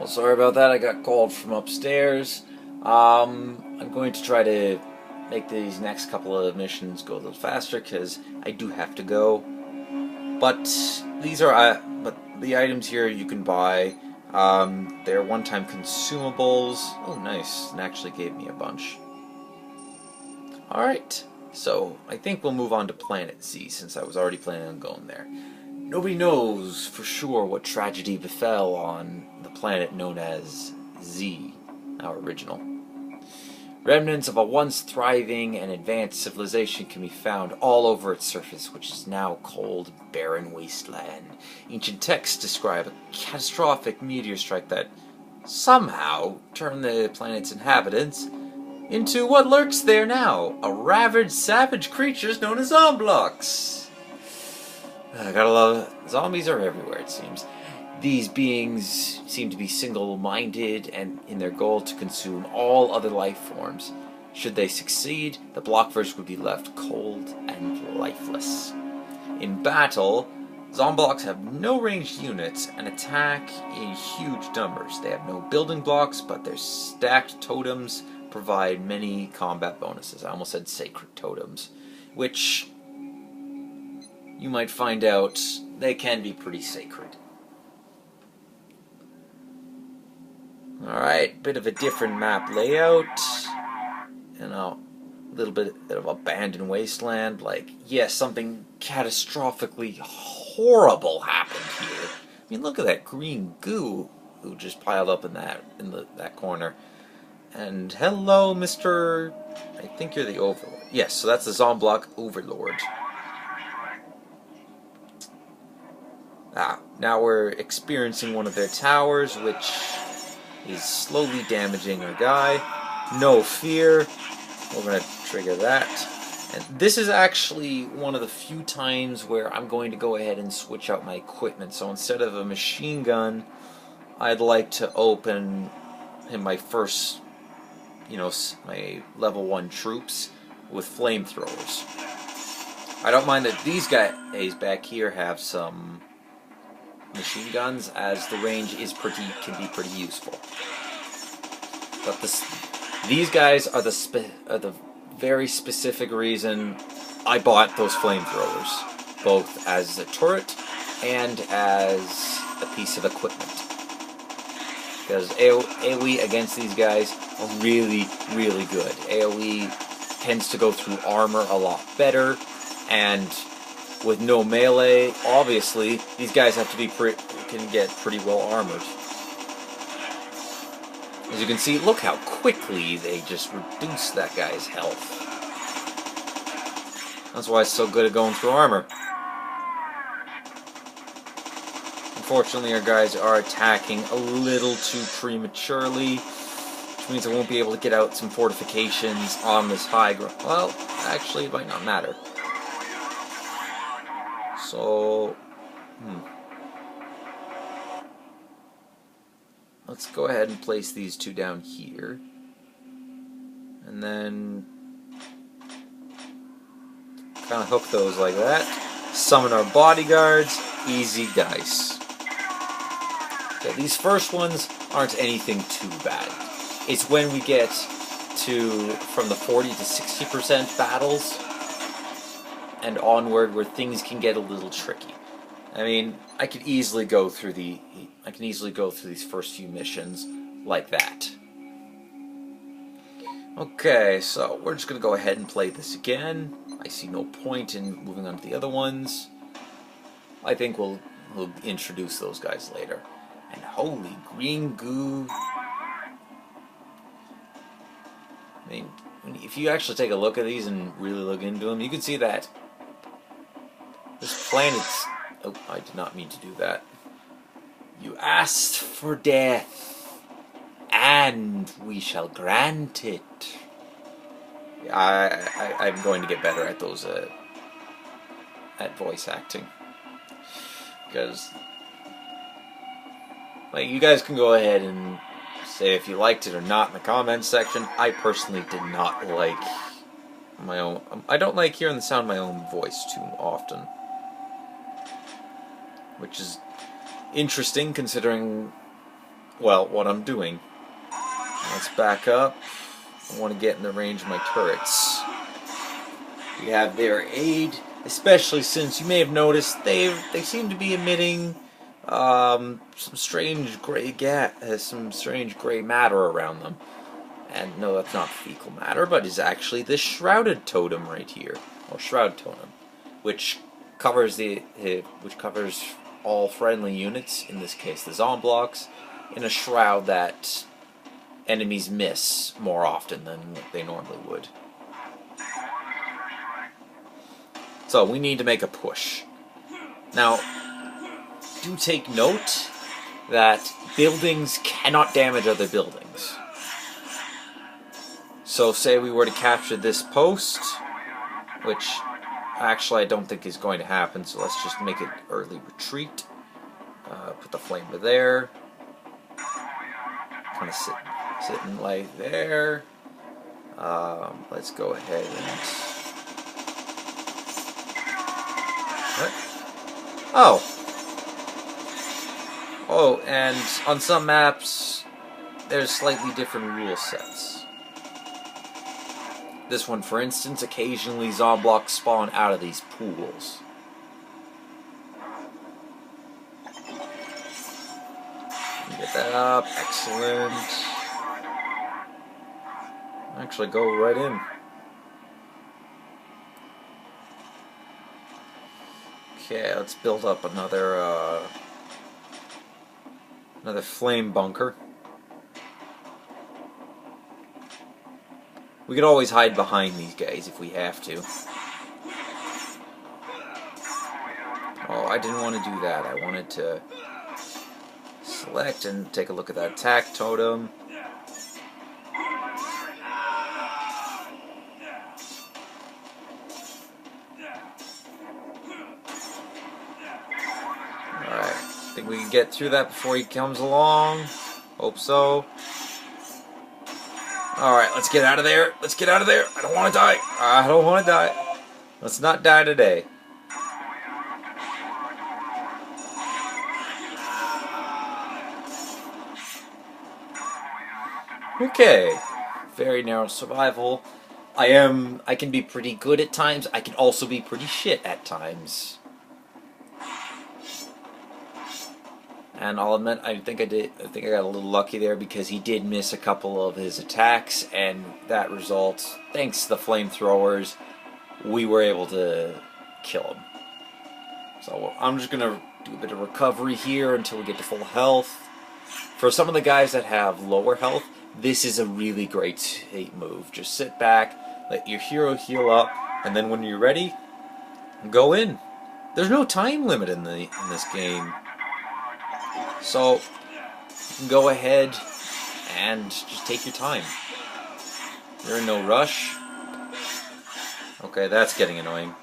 Well, sorry about that. I got called from upstairs. I'm going to try to make these next couple of missions go a little faster because I do have to go. But these are but the items here you can buy. They're one-time consumables. Oh, nice! And actually gave me a bunch. All right. So I think we'll move on to Planet Z since I was already planning on going there. Nobody knows for sure what tragedy befell on the planet known as Z, our original. Remnants of a once thriving and advanced civilization can be found all over its surface, which is now cold, barren wasteland. Ancient texts describe a catastrophic meteor strike that somehow turned the planet's inhabitants into what lurks there now, a ravaged, savage creatures known as Zomblocks. I gotta love it. Zombies are everywhere, it seems. These beings seem to be single-minded and in their goal to consume all other life forms. Should they succeed, the Blockverse would be left cold and lifeless. In battle, Zomblocks have no ranged units and attack in huge numbers. They have no building blocks, but their stacked totems provide many combat bonuses. I almost said sacred totems, which you might find out they can be pretty sacred. Alright, bit of a different map layout. You know, a little bit of abandoned wasteland. Like, yes, something catastrophically horrible happened here. I mean, look at that green goo who just piled up in that corner. And hello, Mr. I think you're the Overlord. Yes, so that's the Zomblock Overlord. Now we're experiencing one of their towers, which is slowly damaging our guy. No fear. We're going to trigger that. And this is actually one of the few times where I'm going to go ahead and switch out my equipment. So instead of a machine gun, I'd like to open in my first, my level 1 troops with flamethrowers. I don't mind that these guys back here have some machine guns, as the range can be pretty useful. But these guys are the very specific reason I bought those flamethrowers, both as a turret and as a piece of equipment. Because AoE against these guys are really, really good. AoE tends to go through armor a lot better, and with no melee, obviously, these guys have to be can get pretty well armored. As you can see, look how quickly they just reduce that guy's health. That's why it's so good at going through armor. Unfortunately, our guys are attacking a little too prematurely, which means I won't be able to get out some fortifications on this high ground. Well, actually, it might not matter. So, let's go ahead and place these two down here. And then kind of hook those like that. Summon our bodyguards. Easy dice. Okay, these first ones aren't anything too bad. It's when we get from the 40 to 60% battles and onward where things can get a little tricky. I mean, I can easily go through these first few missions like that. Okay, so we're just gonna go ahead and play this again. I see no point in moving on to the other ones. I think we'll introduce those guys later. And holy green goo. I mean, if you actually take a look at these and really look into them, you can see that this planet's... Oh, I did not mean to do that. You asked for death, and we shall grant it. I'm going to get better at those, at voice acting. Because, like, you guys can go ahead and say if you liked it or not in the comments section. I personally did not like my own... I don't like hearing the sound of my own voice too often. Which is interesting, considering well, what I'm doing. Let's back up. I want to get in the range of my turrets. We have their aid, especially since you may have noticed they seem to be emitting some strange gray matter around them. And no, that's not fecal matter, but is actually this shrouded totem right here, or shroud totem, which covers all friendly units, in this case the Zomblocks, in a shroud that enemies miss more often than they normally would. So we need to make a push. Now, do take note that buildings cannot damage other buildings. So say we were to capture this post, which actually I don't think is going to happen, so let's just make it early retreat. Put the flamer there. Kind of sitting like there. Let's go ahead and... What? Oh! Oh, and on some maps, there's slightly different rule sets. This one, for instance, occasionally Zomblocks spawn out of these pools. Get that up, excellent. Actually, go right in. Okay, let's build up another flame bunker. We could always hide behind these guys if we have to. Oh, I didn't want to do that. I wanted to select and take a look at that attack totem. Alright, think we can get through that before he comes along. Hope so. Alright, let's get out of there. Let's get out of there. I don't want to die. I don't want to die. Let's not die today. Okay. Very narrow survival. I can be pretty good at times. I can also be pretty shit at times. And I'll admit, I think I got a little lucky there because he did miss a couple of his attacks, and that results, thanks to the flamethrowers, we were able to kill him. So I'm just going to do a bit of recovery here until we get to full health. For some of the guys that have lower health, this is a really great move. Just sit back, let your hero heal up, and then when you're ready, go in. There's no time limit in this game. So, you can go ahead and just take your time. You're in no rush. Okay, that's getting annoying.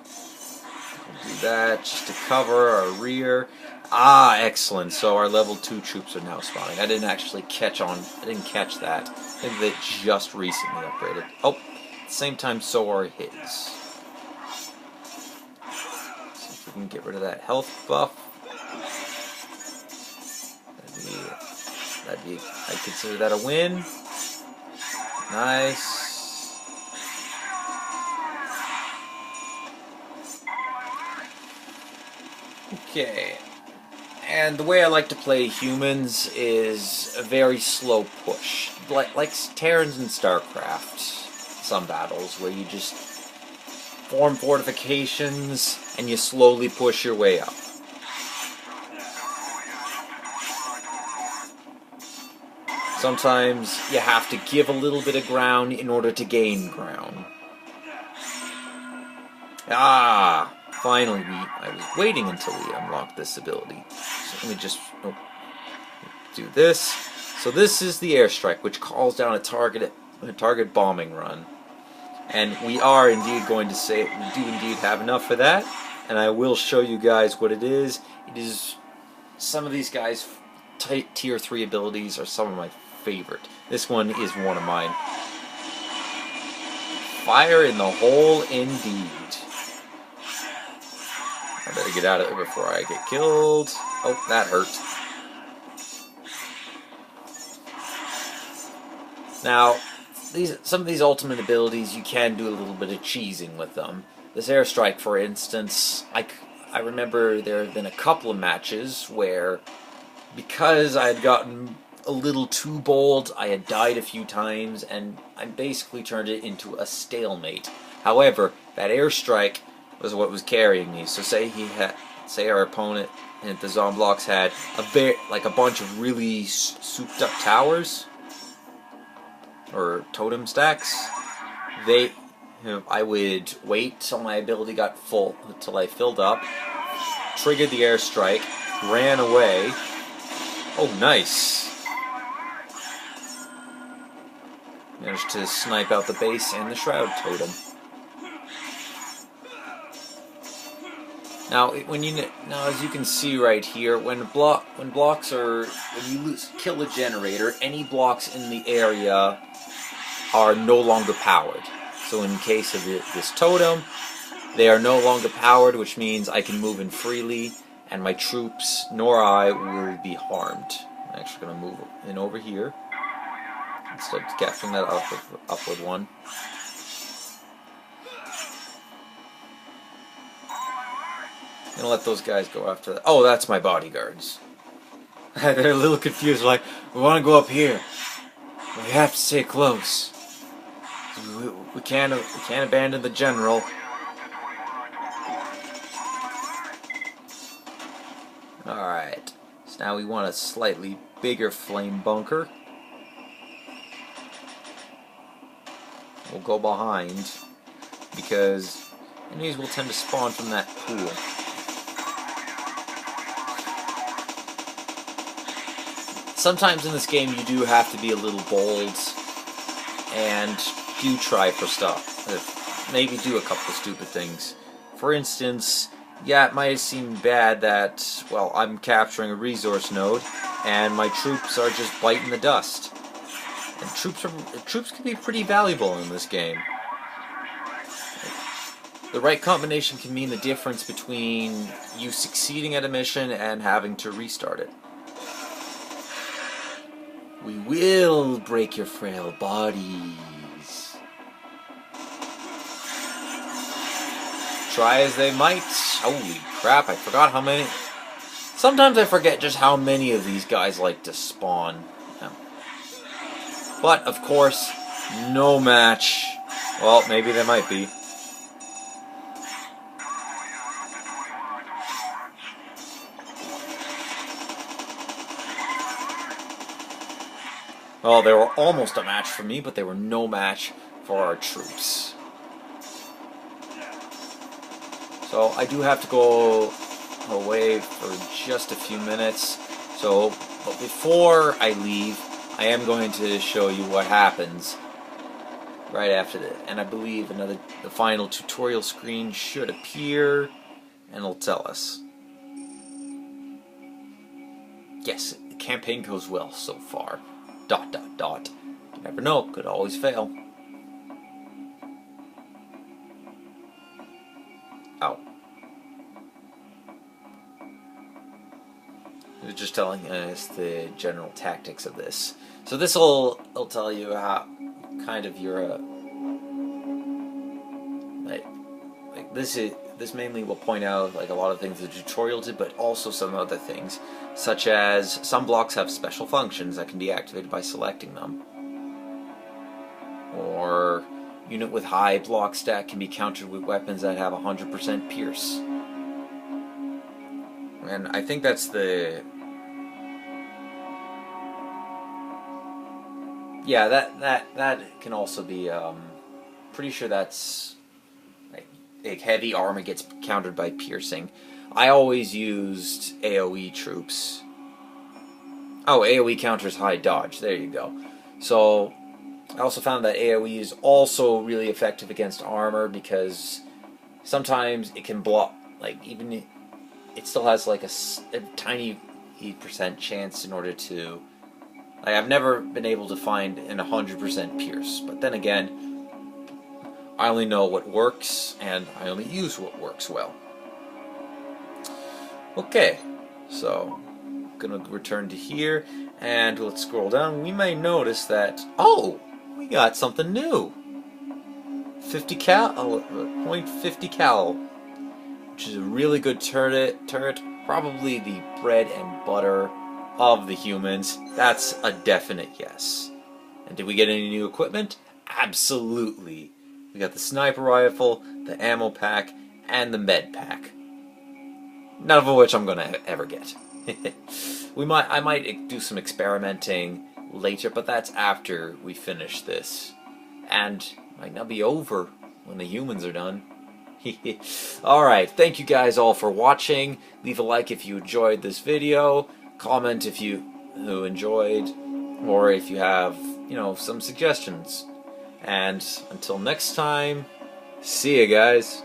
We'll do that just to cover our rear. Ah, excellent. So our level 2 troops are now spawning. I didn't actually catch that. I think they just recently upgraded. Oh, at the same time, so are his. We can get rid of that health buff. I'd consider that a win. Nice. Okay. And the way I like to play humans is a very slow push. Like Terrans in StarCraft. Some battles where you just form fortifications and you slowly push your way up. Sometimes you have to give a little bit of ground in order to gain ground. Ah, finally, I was waiting until we unlocked this ability. So let me just do this. So this is the airstrike, which calls down a target bombing run. And we are indeed going to say we do indeed have enough for that. And I will show you guys what it is. It is some of these guys' tier 3 abilities are some of my favorite. This one is one of mine. Fire in the hole indeed. I better get out of there before I get killed. Oh, that hurt. Now, some of these ultimate abilities, you can do a little bit of cheesing with them. This airstrike, for instance, I remember there have been a couple of matches where, because I had gotten a little too bold, I had died a few times, and I basically turned it into a stalemate. However, that airstrike was what was carrying me. So say our opponent and the Zomblocks had a bunch of really souped up towers or totem stacks. I would wait till my ability got full, until I filled up, triggered the airstrike, ran away. Oh, nice. Managed to snipe out the base and the shroud totem. Now, as you can see right here, when you kill a generator, any blocks in the area are no longer powered. So in case of this totem, they are no longer powered, which means I can move in freely, and my troops nor I will be harmed. I'm actually going to move in over here instead of capturing that upward one. I'm going to let those guys go after that. Oh, that's my bodyguards. They're a little confused, like, we want to go up here. We have to stay close. We can't abandon the general. Alright, so now we want a slightly bigger flame bunker. We'll go behind, because enemies will tend to spawn from that pool. Sometimes in this game you do have to be a little bold and do try for stuff. Maybe do a couple of stupid things. For instance, yeah, it might seem bad that, well, I'm capturing a resource node and my troops are just biting the dust. And troops can be pretty valuable in this game. The right combination can mean the difference between you succeeding at a mission and having to restart it. We will break your frail bodies. Try as they might. Holy crap, I forgot how many. Sometimes I forget just how many of these guys like to spawn. But, of course, no match. Well, maybe there might be. Well, they were almost a match for me, but they were no match for our troops. So I do have to go away for just a few minutes. But before I leave, I am going to show you what happens right after that. And I believe the final tutorial screen should appear, and it'll tell us. Yes, the campaign goes well so far. ... You never know, could always fail. Oh. It was just telling us the general tactics of this. So this will tell you how kind of your this mainly will point out like a lot of things the tutorial did, but also some other things, such as some blocks have special functions that can be activated by selecting them, or unit with high block stack can be countered with weapons that have 100% pierce. And I think that's the... Yeah, that can also be, pretty sure that's, like heavy armor gets countered by piercing. I always used AoE troops. Oh, AoE counters high dodge, there you go. So, I also found that AoE is also really effective against armor, because sometimes it can block, like, even it still has like a tiny % chance in order to... Like, I've never been able to find an 100% pierce, but then again, I only know what works, and I only use what works well. Okay, so I'm gonna return to here, and let's scroll down. We may notice that, oh, we got something new. 50 cal, .50 cal, which is a really good turret. Probably the bread and butter of the humans. That's a definite yes. And did we get any new equipment? Absolutely. We got the sniper rifle, the ammo pack, and the med pack. None of which I'm gonna ever get. I might do some experimenting later, but that's after we finish this. And it might not be over when the humans are done. Alright, thank you guys all for watching. Leave a like if you enjoyed this video. Comment if you enjoyed, or if you have, some suggestions. And until next time, see ya guys.